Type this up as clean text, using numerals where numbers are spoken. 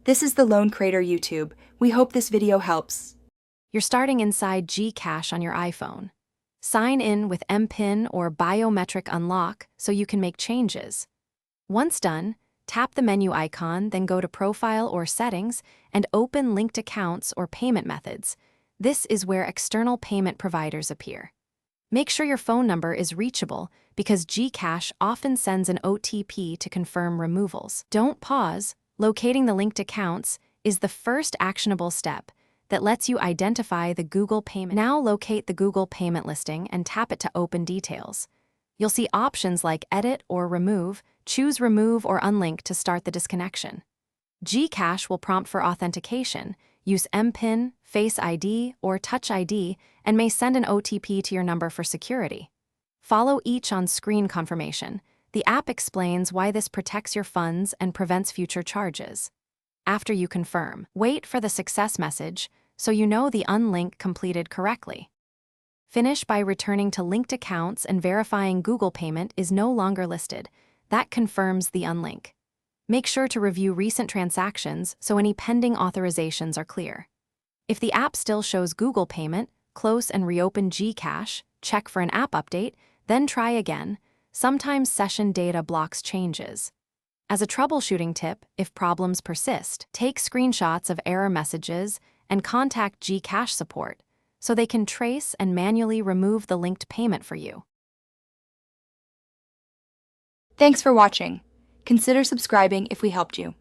This is the Loan Creator YouTube. We hope this video helps. You're starting inside Gcash on your iPhone. Sign in with MPIN or biometric unlock so you can make changes. Once done, tap the menu icon, then go to Profile or Settings and open linked accounts or payment methods. This is where external payment providers appear. Make sure your phone number is reachable because Gcash often sends an OTP to confirm removals. Don't pause. Locating the linked accounts is the first actionable step that lets you identify the Google payment. Now locate the Google payment listing and tap it to open details. You'll see options like Edit or Remove. Choose Remove or Unlink to start the disconnection. Gcash will prompt for authentication. Use MPIN, Face ID, or Touch ID and may send an OTP to your number for security. Follow each on-screen confirmation. The app explains why this protects your funds and prevents future charges. After you confirm, wait for the success message so you know the unlink completed correctly. Finish by returning to linked accounts and verifying Google payment is no longer listed. That confirms the unlink. Make sure to review recent transactions so any pending authorizations are clear. If the app still shows Google payment, close and reopen Gcash, check for an app update, then try again. Sometimes session data blocks changes. As a troubleshooting tip, if problems persist, take screenshots of error messages and contact Gcash support so they can trace and manually remove the linked payment for you. Thanks for watching. Consider subscribing if we helped you.